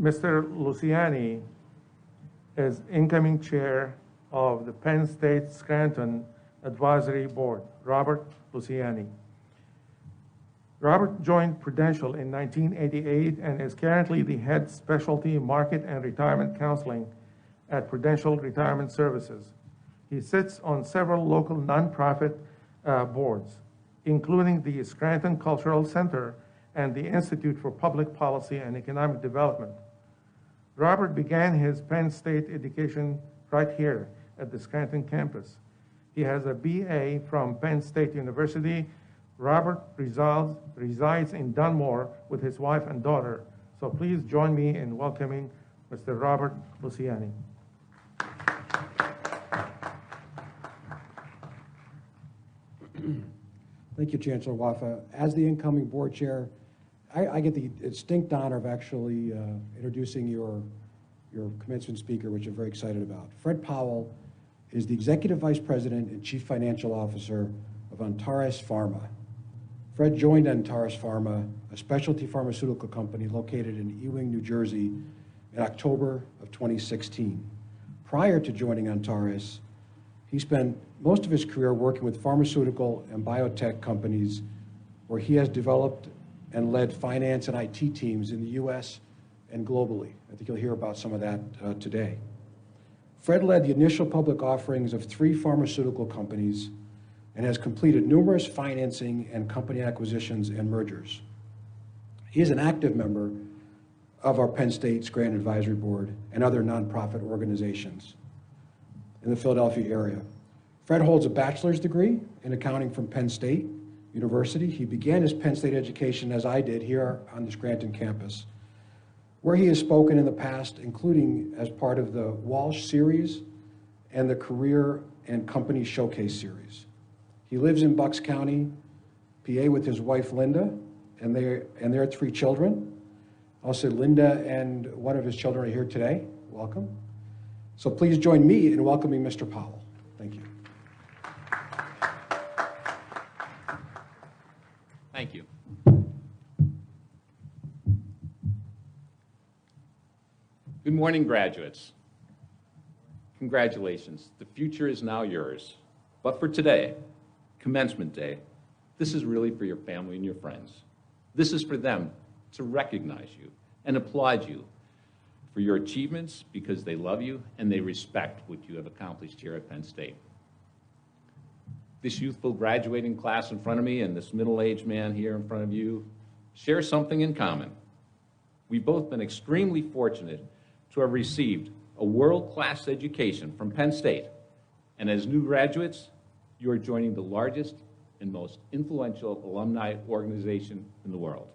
Mr. Luciani is incoming chair of the Penn State Scranton Advisory Board, Robert Luciani. Robert joined Prudential in 1988 and is currently the head specialty market and retirement counseling at Prudential Retirement Services. He sits on several local nonprofit boards, including the Scranton Cultural Center and the Institute for Public Policy and Economic Development. Robert began his Penn State education right here at the Scranton campus. He has a BA from Penn State University. Robert resides in Dunmore with his wife and daughter. So please join me in welcoming Mr. Robert Luciani. Thank you, Chancellor Waffa. As the incoming board chair, I get the distinct honor of actually introducing your commencement speaker, which I'm very excited about. Fred Powell is the Executive Vice President and Chief Financial Officer of Antares Pharma. Fred joined Antares Pharma, a specialty pharmaceutical company located in Ewing, New Jersey, in October of 2016. Prior to joining Antares, he spent most of his career working with pharmaceutical and biotech companies where he has developed and led finance and IT teams in the US and globally. I think you'll hear about some of that today. Fred led the initial public offerings of 3 pharmaceutical companies and has completed numerous financing and company acquisitions and mergers. He is an active member of our Penn State Scranton Advisory Board and other nonprofit organizations in the Philadelphia area. Fred holds a bachelor's degree in accounting from Penn State University. He began his Penn State education, as I did, here on the Scranton campus, where he has spoken in the past, including as part of the Walsh Series and the Career and Company Showcase Series. He lives in Bucks County, PA, with his wife, Linda, and their 3 children. Also, Linda and one of his children are here today. Welcome. So please join me in welcoming Mr. Powell. Thank you. Thank you. Good morning, graduates. Congratulations. The future is now yours. But for today, Commencement Day, this is really for your family and your friends. This is for them to recognize you and applaud you for your achievements because they love you and they respect what you have accomplished here at Penn State. This youthful graduating class in front of me and this middle-aged man here in front of you share something in common. We've both been extremely fortunate to have received a world-class education from Penn State. And as new graduates, you are joining the largest and most influential alumni organization in the world.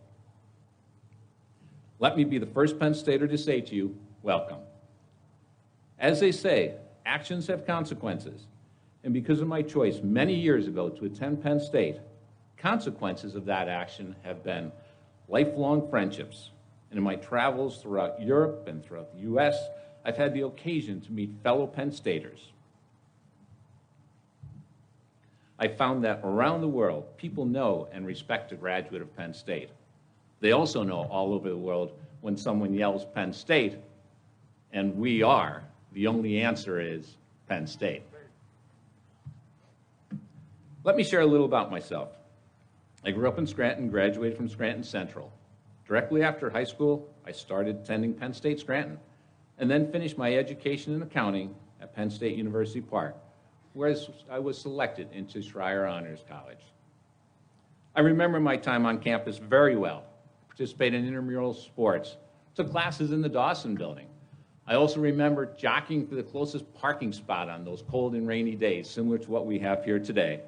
Let me be the first Penn Stater to say to you, welcome. As they say, actions have consequences. And because of my choice many years ago to attend Penn State, consequences of that action have been lifelong friendships. And in my travels throughout Europe and throughout the US, I've had the occasion to meet fellow Penn Staters. I found that around the world, people know and respect a graduate of Penn State. They also know all over the world when someone yells Penn State, and we are, the only answer is Penn State. Let me share a little about myself. I grew up in Scranton, graduated from Scranton Central. Directly after high school, I started attending Penn State Scranton, and then finished my education in accounting at Penn State University Park, where I was selected into Schreier Honors College. I remember my time on campus very well. Participated in intramural sports, took classes in the Dawson building. I also remember jockeying for the closest parking spot on those cold and rainy days, similar to what we have here today.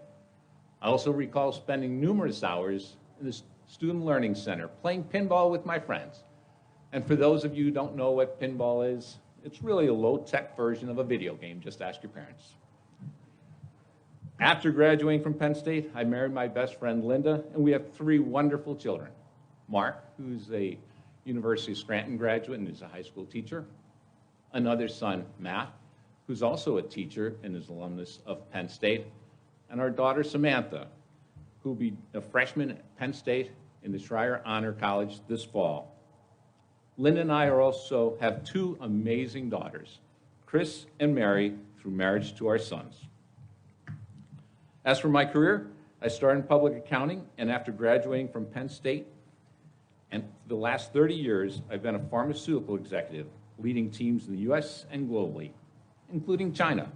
I also recall spending numerous hours in the Student Learning Center playing pinball with my friends. And for those of you who don't know what pinball is, it's really a low-tech version of a video game. Just ask your parents. After graduating from Penn State, I married my best friend, Linda, and we have 3 wonderful children. Mark, who's a University of Scranton graduate and is a high school teacher. Another son, Matt, who's also a teacher and is an alumnus of Penn State. And our daughter, Samantha, who will be a freshman at Penn State in the Schreier Honor College this fall. Linda and I also have two amazing daughters, Chris and Mary, through marriage to our sons. As for my career, I started in public accounting, and after graduating from Penn State, and for the last 30 years, I've been a pharmaceutical executive, leading teams in the US and globally, including China,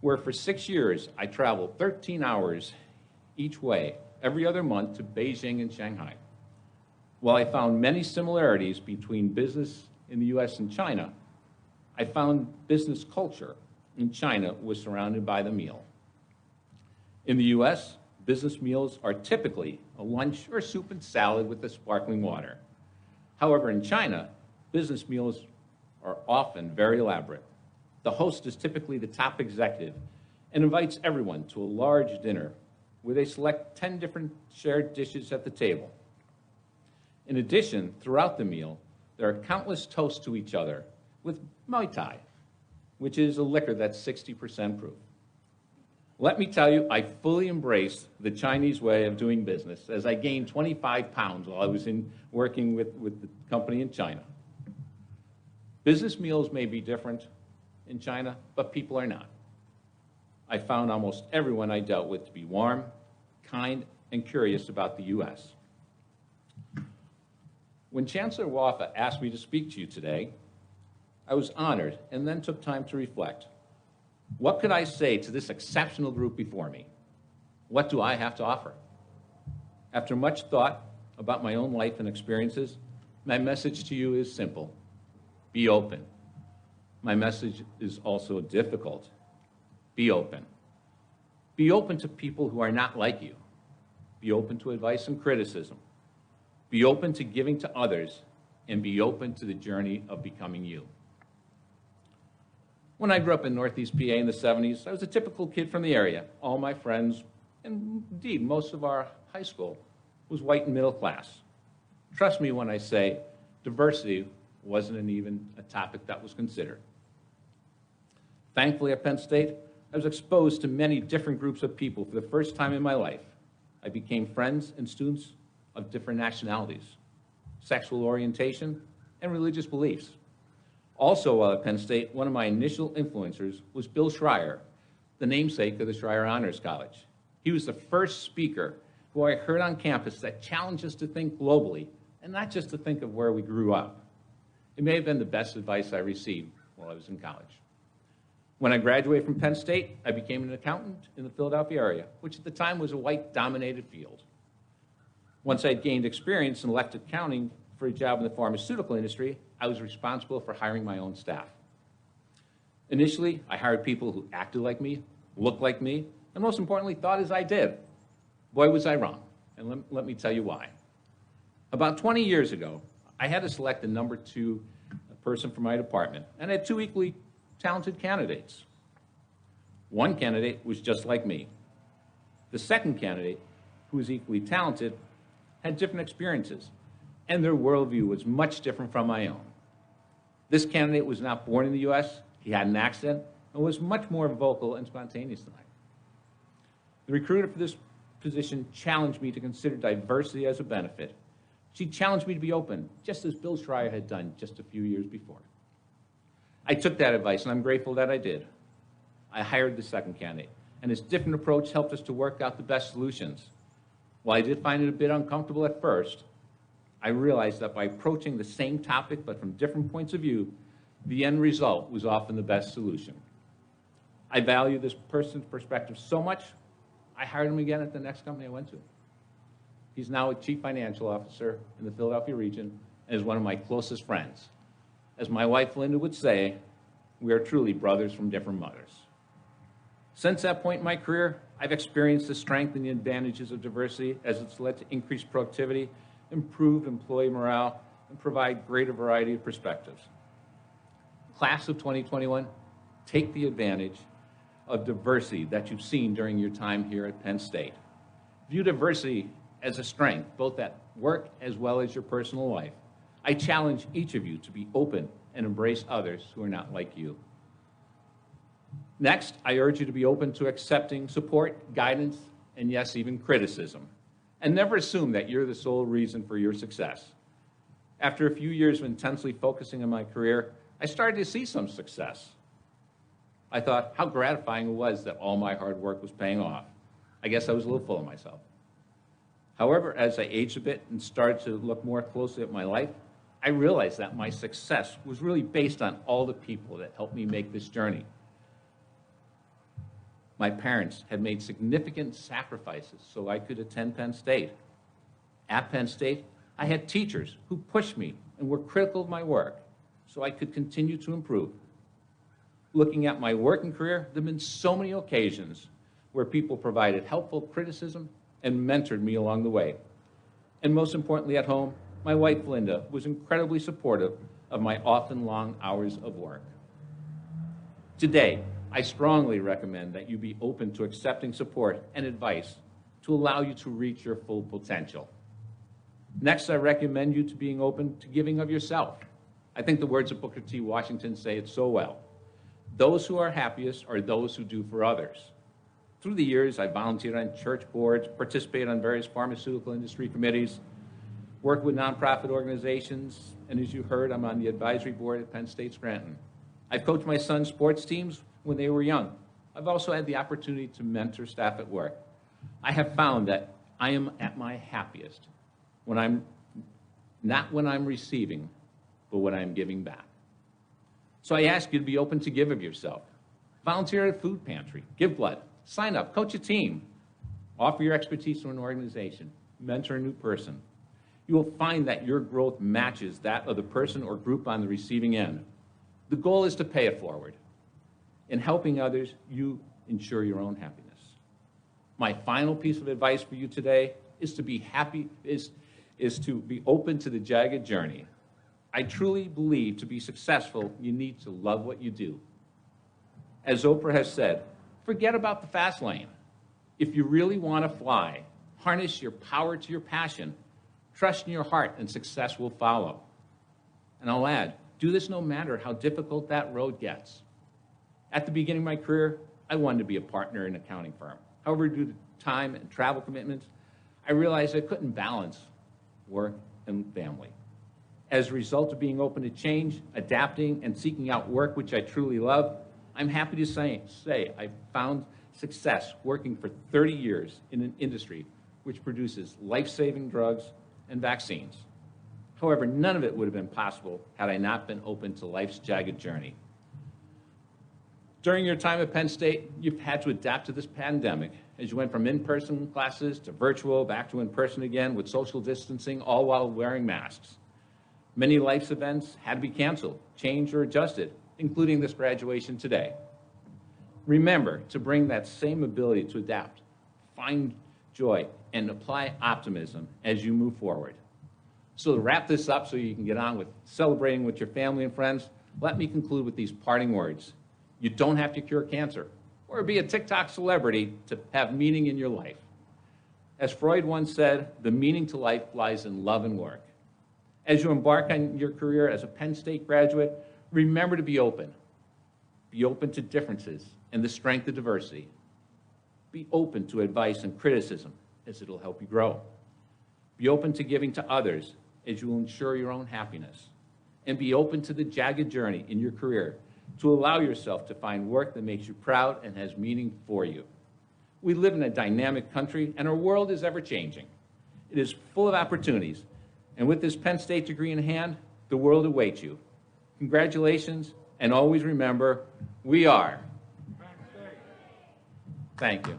where for 6 years, I traveled 13 hours each way, every other month to Beijing and Shanghai. While I found many similarities between business in the US and China, I found business culture in China was surrounded by the meal. In the US, business meals are typically a lunch or soup and salad with a sparkling water. However, in China, business meals are often very elaborate. The host is typically the top executive and invites everyone to a large dinner where they select 10 different shared dishes at the table. In addition, throughout the meal, there are countless toasts to each other with Mai Tai, which is a liquor that's 60% proof. Let me tell you, I fully embraced the Chinese way of doing business as I gained 25 pounds while I was working with the company in China. Business meals may be different in China, but people are not. I found almost everyone I dealt with to be warm, kind, and curious about the U.S. When Chancellor Waffa asked me to speak to you today, I was honored and then took time to reflect. What could I say to this exceptional group before me? What do I have to offer? After much thought about my own life and experiences, my message to you is simple. Be open. My message is also difficult. Be open. Be open to people who are not like you. Be open to advice and criticism. Be open to giving to others, and be open to the journey of becoming you. When I grew up in Northeast PA in the 70s, I was a typical kid from the area. All my friends, and indeed most of our high school, was white and middle class. Trust me when I say diversity wasn't even a topic that was considered. Thankfully at Penn State, I was exposed to many different groups of people for the first time in my life. I became friends and students of different nationalities, sexual orientation, and religious beliefs. Also, while at Penn State, one of my initial influencers was Bill Schreier, the namesake of the Schreier Honors College. He was the first speaker who I heard on campus that challenged us to think globally, and not just to think of where we grew up. It may have been the best advice I received while I was in college. When I graduated from Penn State, I became an accountant in the Philadelphia area, which at the time was a white-dominated field. Once I gained experience and left accounting for a job in the pharmaceutical industry, I was responsible for hiring my own staff. Initially, I hired people who acted like me, looked like me, and most importantly, thought as I did. Boy, was I wrong, and let me tell you why. About 20 years ago, I had to select the number 2 person for my department, and I had 2 equally talented candidates. One candidate was just like me. The second candidate, who was equally talented, had different experiences, and their worldview was much different from my own. This candidate was not born in the U.S., he had an accent, and was much more vocal and spontaneous than I. The recruiter for this position challenged me to consider diversity as a benefit. She challenged me to be open, just as Bill Schreier had done just a few years before. I took that advice, and I'm grateful that I did. I hired the second candidate, and his different approach helped us to work out the best solutions. While I did find it a bit uncomfortable at first, I realized that by approaching the same topic but from different points of view, the end result was often the best solution. I value this person's perspective so much, I hired him again at the next company I went to. He's now a chief financial officer in the Philadelphia region and is one of my closest friends. As my wife Linda would say, we are truly brothers from different mothers. Since that point in my career, I've experienced the strength and the advantages of diversity as it's led to increased productivity, improved employee morale, and provide greater variety of perspectives. Class of 2021, take the advantage of diversity that you've seen during your time here at Penn State. View diversity as a strength, both at work as well as your personal life. I challenge each of you to be open and embrace others who are not like you. Next, I urge you to be open to accepting support, guidance, and yes, even criticism. And never assume that you're the sole reason for your success. After a few years of intensely focusing on my career, I started to see some success. I thought how gratifying it was that all my hard work was paying off. I guess I was a little full of myself. However, as I aged a bit and started to look more closely at my life, I realized that my success was really based on all the people that helped me make this journey. My parents had made significant sacrifices so I could attend Penn State. At Penn State, I had teachers who pushed me and were critical of my work so I could continue to improve. Looking at my working career, there have been so many occasions where people provided helpful criticism and mentored me along the way. And most importantly at home, my wife Linda was incredibly supportive of my often long hours of work. Today, I strongly recommend that you be open to accepting support and advice to allow you to reach your full potential. Next, I recommend you to being open to giving of yourself. I think the words of Booker T. Washington say it so well. Those who are happiest are those who do for others. Through the years, I volunteered on church boards, participated on various pharmaceutical industry committees, worked with nonprofit organizations, and as you heard, I'm on the advisory board at Penn State Scranton. I've coached my son's sports teams when they were young. I've also had the opportunity to mentor staff at work. I have found that I am at my happiest when I'm not when I'm receiving, but when I'm giving back. So I ask you to be open to give of yourself. Volunteer at a food pantry, give blood, sign up, coach a team, offer your expertise to an organization, mentor a new person. You will find that your growth matches that of the person or group on the receiving end. The goal is to pay it forward. In helping others, you ensure your own happiness. My final piece of advice for you today is to be happy, is to be open to the jagged journey. I truly believe to be successful, you need to love what you do. As Oprah has said, forget about the fast lane. If you really want to fly, harness your power to your passion, trust in your heart, and success will follow. And I'll add, do this no matter how difficult that road gets. At the beginning of my career, I wanted to be a partner in an accounting firm. However, due to time and travel commitments, I realized I couldn't balance work and family. As a result of being open to change, adapting, and seeking out work which I truly love, I'm happy to say I found success working for 30 years in an industry which produces life-saving drugs and vaccines. However, none of it would have been possible had I not been open to life's jagged journey. During your time at Penn State, you've had to adapt to this pandemic as you went from in-person classes to virtual, back to in-person again with social distancing, all while wearing masks. Many life's events had to be canceled, changed, or adjusted, including this graduation today. Remember to bring that same ability to adapt, find joy, and apply optimism as you move forward. So to wrap this up so you can get on with celebrating with your family and friends, let me conclude with these parting words. You don't have to cure cancer or be a TikTok celebrity to have meaning in your life. As Freud once said, the meaning to life lies in love and work. As you embark on your career as a Penn State graduate, remember to be open. Be open to differences and the strength of diversity. Be open to advice and criticism, as it'll help you grow. Be open to giving to others, as you will ensure your own happiness. And be open to the jagged journey in your career to allow yourself to find work that makes you proud and has meaning for you. We live in a dynamic country, and our world is ever-changing. It is full of opportunities, and with this Penn State degree in hand, the world awaits you. Congratulations, and always remember, we are. Thank you.